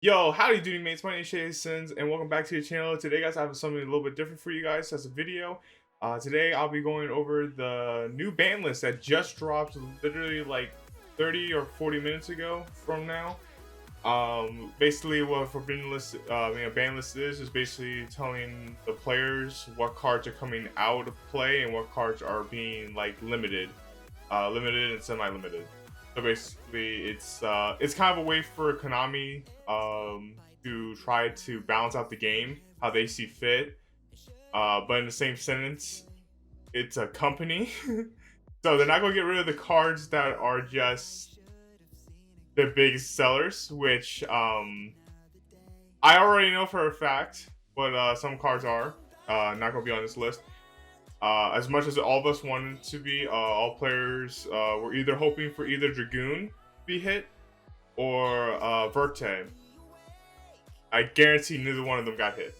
Yo, howdy doody mates, my name is Jason, and welcome back to the channel. Today guys, I have something a little bit different for you guys as a video. Today I'll be going over the new ban list that just dropped literally like 30 or 40 minutes ago from now. Basically what a forbidden list, a ban list is basically telling the players what cards are coming out of play and what cards are being like limited and semi-limited. So basically, it's kind of a way for Konami to try to balance out the game how they see fit. But in the same sentence, it's a company, so they're not gonna get rid of the cards that are just the biggest sellers, which I already know for a fact. But some cards are not gonna be on this list. As much as all of us wanted to be, all players were either hoping for either Dragoon to be hit or Verte. I guarantee neither one of them got hit.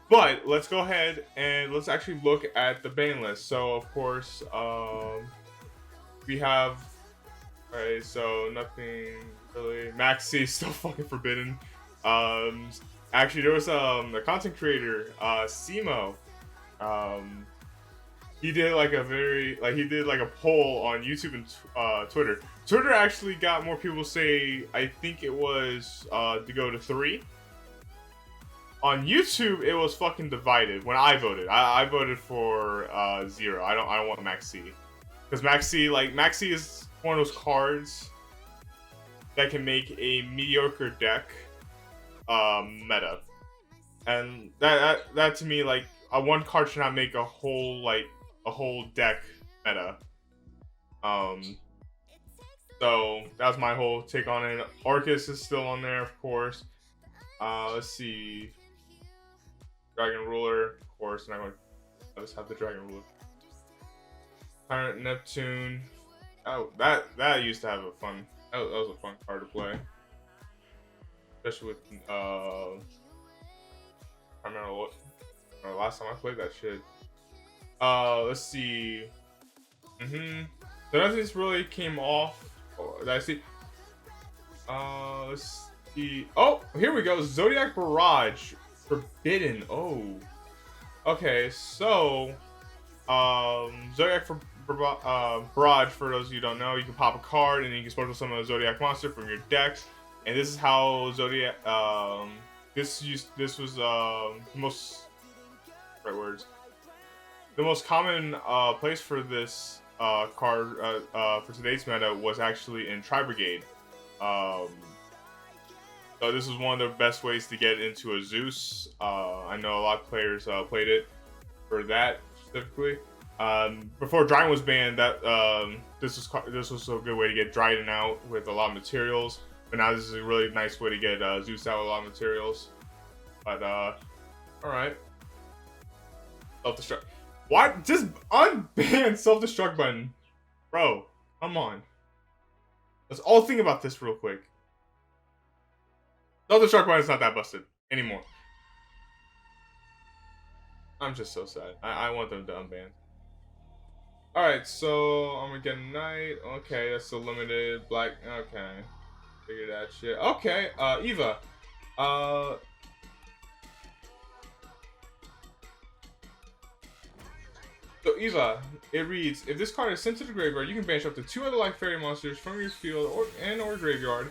But let's go ahead and let's actually look at the ban list. So of course, we have, alright, so nothing really. Maxi is still fucking forbidden. Actually, there was a content creator, Simo. He did like a poll on YouTube and Twitter. Twitter actually got more people say, I think it was to go to 3. On YouTube, it was fucking divided. When I voted, I voted for 0. I don't want Maxi, because Maxi is one of those cards that can make a mediocre deck meta, and that to me, like, one card should not make a whole deck meta. So that was my whole take on it. Arcus is still on there, of course. Let's see. Dragon Ruler, of course. And I just have the Dragon Ruler. Tyrant Neptune. Oh, that used to have a fun. That was a fun card to play, especially with I remember last time I played that shit. Let's see. So nothing really came off. Did I see? Let's see. Oh, here we go. Zodiac Barrage forbidden. Oh, okay. So, Zodiac Barrage. For those of you who don't know, you can pop a card and you can special summon a Zodiac monster from your deck. And this is how Zodiac. This was the most right words. The most common place for this card for today's meta was actually in tri-brigade. So this is one of the best ways to get into a Zeus. I know a lot of players played it for that specifically. Before Dryden was banned, that this was a good way to get Dryden out with a lot of materials. But now this is a really nice way to get Zeus out with a lot of materials. But all right, self-destruct. Why just unban self-destruct button? Bro, come on. Let's all think about this real quick. Self-destruct button is not that busted anymore. I'm just so sad. I want them to unban. Alright, so I'm gonna get a knight. Okay, that's a limited black. Okay. Figure that shit. Okay, Eva. So Eva, it reads, if this card is sent to the graveyard, you can banish up to 2 other light fairy monsters from your field or graveyard.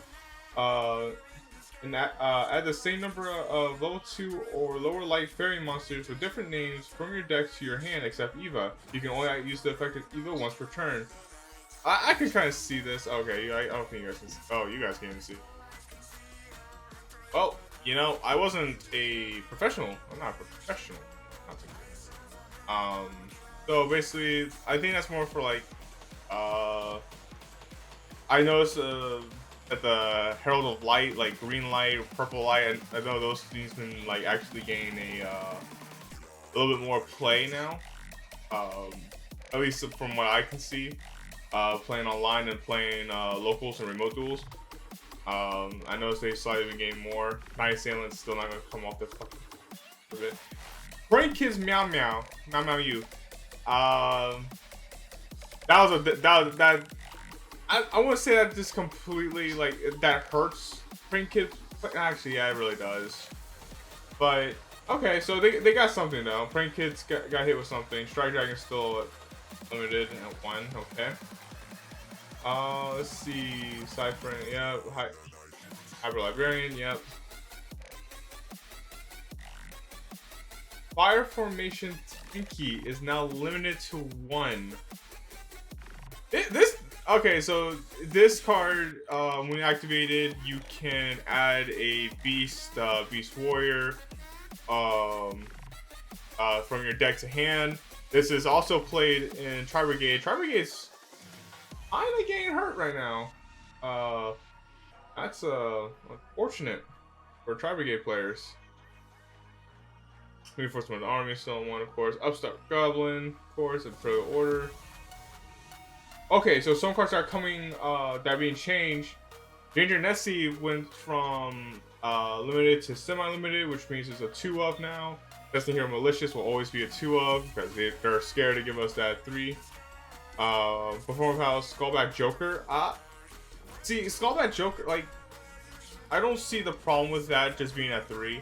And add the same number of level 2 or lower light fairy monsters with different names from your deck to your hand, except Eva. You can only use the effect of Eva once per turn. I can kind of see this. Okay, I don't think you guys can see. Oh, you guys can't even see. Well, you know, I wasn't a professional. I'm not a professional. So basically, I think that's more for like, I noticed that the Herald of Light, like green light, purple light, I know those things can like actually gain a little bit more play now. At least from what I can see, playing online and playing locals and remote duels. I noticed they slightly gain more. Night Assailant's still not gonna come off the fucking bit. Prank Kids Meow Meow You. I want to say that just completely, like, that hurts Prank Kids Actually, yeah, it really does. But okay, so they got something though. Prank Kids got hit with something. Strike Dragon's still limited at 1. Okay. Let's see. Cypher. Yeah. Hyper Librarian. Yep. Fire Formation Tinky is now limited to 1. This okay, so this card, when activated, you can add a Beast Warrior, from your deck to hand. This is also played in Tri-Brigade. Tri-Brigade's kind of getting hurt right now. That's unfortunate for Tri-Brigade players. Reinforcement of the Army, still in 1, of course. Upstart Goblin, of course, and Pro Order. Okay, so some cards are coming, that are being changed. Danger Nessie went from limited to semi-limited, which means it's a 2-of now. Testing Hero Malicious will always be a 2-of because they're scared to give us that 3. Performance House, Skullback Joker. See, Skullback Joker, like, I don't see the problem with that just being at 3.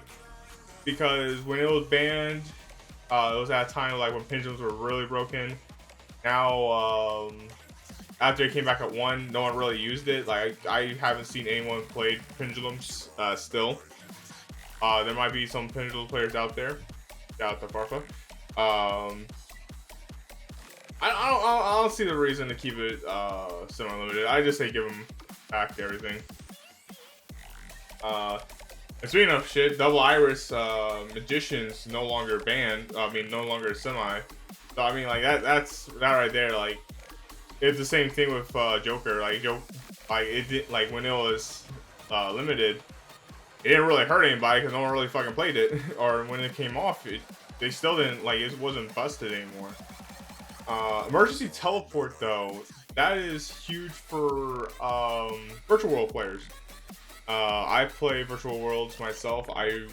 Because when it was banned, it was at a time like when pendulums were really broken. Now, after it came back at 1, no one really used it. Like, I haven't seen anyone play pendulums still. There might be some pendulum players out there. Shout out to Porta. I don't see the reason to keep it semi-limited. I just say give them back to everything. And speaking of shit, Double Iris Magician's no longer banned. I mean, no longer semi. So I mean, like that's that right there. Like, it's the same thing with Joker. Like it did, like when it was limited, it didn't really hurt anybody because no one really fucking played it. Or when it came off, they still didn't, like, it wasn't busted anymore. Emergency Teleport though, that is huge for virtual world players. I play virtual worlds myself. I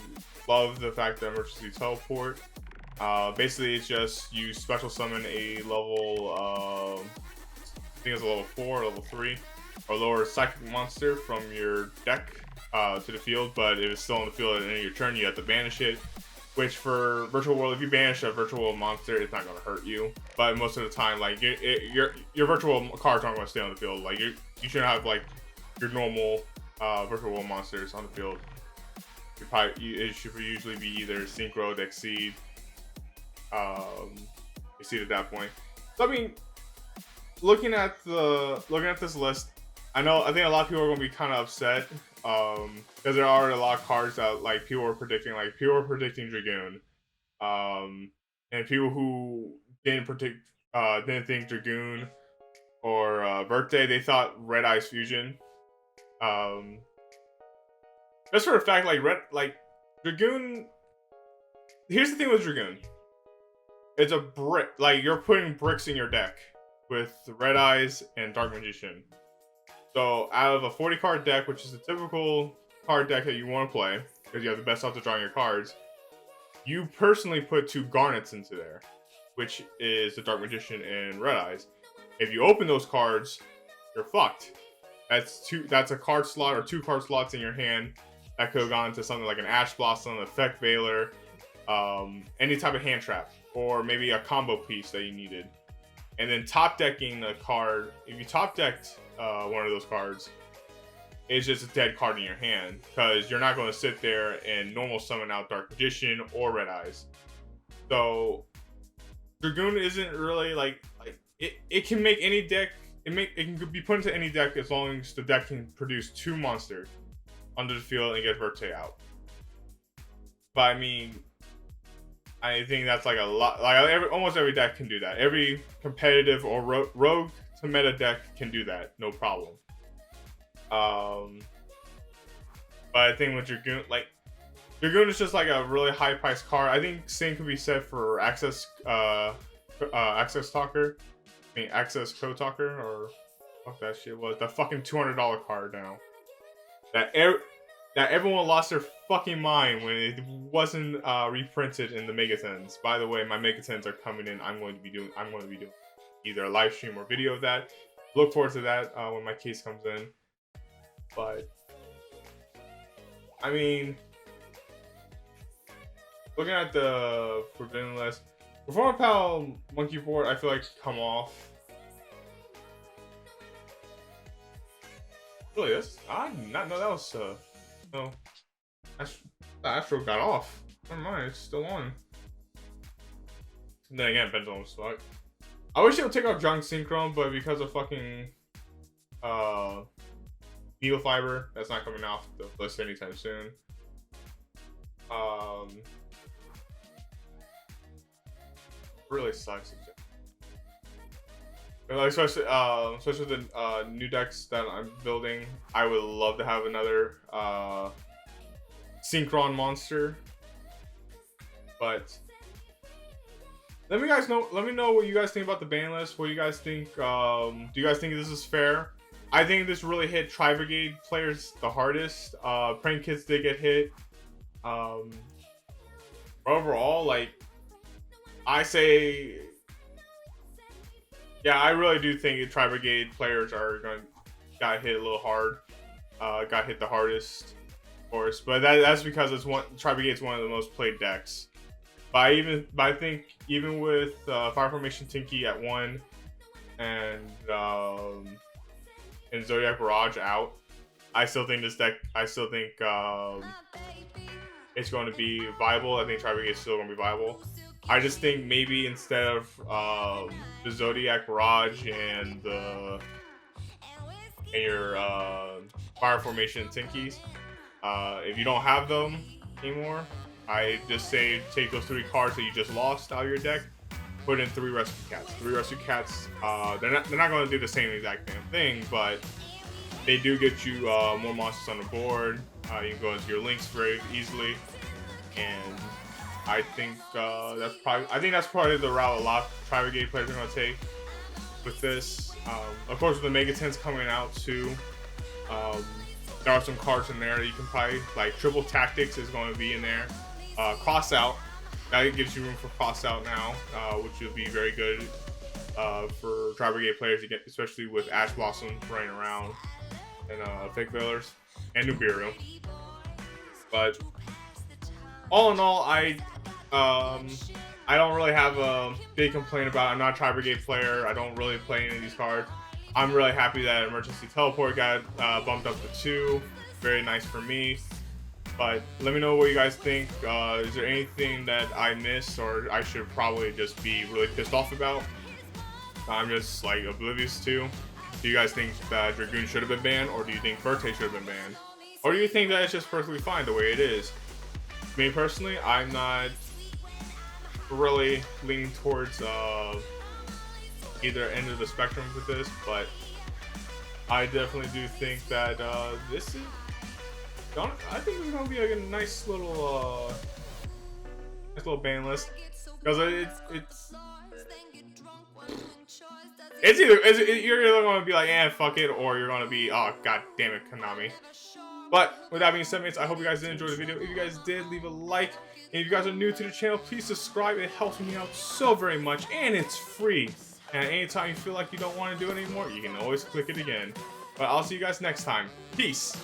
love the fact that Emergency Teleport. Basically, it's just you special summon a level, I think it's a level 4 or level 3, or lower psychic monster from your deck to the field. But if it's still in the field at the end of your turn, you have to banish it. Which for virtual world, if you banish a virtual world monster, it's not going to hurt you. But most of the time, like your virtual cards aren't going to stay on the field. Like you shouldn't have like your normal virtual world monsters on the field. It should usually be either Synchro, Exceed, Exceed at that point. So I mean, looking at this list, I think a lot of people are going to be kind of upset because there are a lot of cards that like people were predicting. Like people were predicting Dragoon, and people who didn't think Dragoon or Verte, they thought Red Eyes Fusion. Just for a fact, like Dragoon. Here's the thing with Dragoon. It's a brick. Like, you're putting bricks in your deck with Red Eyes and Dark Magician. So out of a 40 card deck, which is the typical card deck that you want to play, because you have the best odds of drawing your cards, you personally put 2 Garnets into there, which is the Dark Magician and Red Eyes. If you open those cards, you're fucked. That's a card slot or 2 card slots in your hand that could have gone to something like an Ash Blossom, Effect Veiler, any type of hand trap, or maybe a combo piece that you needed. And then top decking a card, if you top decked one of those cards, it's just a dead card in your hand, because you're not going to sit there and normal summon out Dark Magician or Red Eyes. So Dragoon isn't really like it can make any deck. It can be put into any deck as long as the deck can produce 2 monsters under the field and get Verte out. But I mean, I think that's like a lot. Like almost every deck can do that. Every competitive or rogue to meta deck can do that, no problem. But I think with Dragoon, like Dragoon is just like a really high priced card. I think same could be said for Access Talker. I mean, Access Code Talker, or fuck that shit was. The fucking $200 card now. That everyone lost their fucking mind when it wasn't reprinted in the Megatons. By the way, my Megatons are coming in. I'm going to be doing either a live stream or video of that. Look forward to that when my case comes in. But I mean, looking at the forbidden list, Performer Pal Monkey Board, I feel like come off. Really, that's I did not know that was no. Astro got off. Never mind, it's still on. And then again, Pendulum's fuck. I wish it would take off Junk Synchron, but because of fucking Needle Fiber, that's not coming off the list anytime soon. Really sucks. Like, especially the new decks that I'm building, I would love to have another Synchron monster. But let me know what you guys think about the ban list. What do you guys think? Do you guys think this is fair? I think this really hit tri-brigade players the hardest. Prank Kids did get hit. Overall, like, I say, yeah, I really do think tri-brigade players got hit a little hard. Got hit the hardest, of course, but that's because tri-brigade's one of the most played decks. But I think even with Fire Formation Tinky at 1 and Zodiac Barrage out, I still think this deck. It's going to be viable. I think tri-brigade is still going to be viable. I just think maybe instead of the Zodiac Barrage and your Fire Formation Tinkies, if you don't have them anymore, I just say take those 3 cards that you just lost out of your deck, put in 3 Rescue Cats. 3 Rescue Cats, they're not going to do the same exact damn thing, but they do get you more monsters on the board. You can go into your links very easily, and I think that's probably the route a lot of tri-brigade players are going to take with this. Of course, with the Megatens coming out too, there are some cards in there that you can probably, like Triple Tactics is going to be in there. Cross Out, that gives you room for Cross Out now, which will be very good for tri-brigade players to get, especially with Ash Blossom running around and Fake Veilers and Nibiru. But all in all, I don't really have a big complaint about it. I'm not a tri-brigade player. I don't really play any of these cards. I'm really happy that Emergency Teleport got bumped up to 2. Very nice for me. But let me know what you guys think. Is there anything that I missed or I should probably just be really pissed off about? I'm just like oblivious to. Do you guys think that Dragoon should have been banned, or do you think Verte should have been banned? Or do you think that it's just perfectly fine the way it is? Me personally, I'm not really leaning towards either end of the spectrum with this, but I definitely do think that this is. I think it's gonna be like a nice little ban list, because it's either you're either gonna be like, fuck it, or you're gonna be, oh god damn it, Konami. But with that being said, mates, I hope you guys did enjoy the video. If you guys did, leave a like. And if you guys are new to the channel, please subscribe. It helps me out so very much, and it's free. And anytime you feel like you don't want to do it anymore, you can always click it again. But I'll see you guys next time. Peace.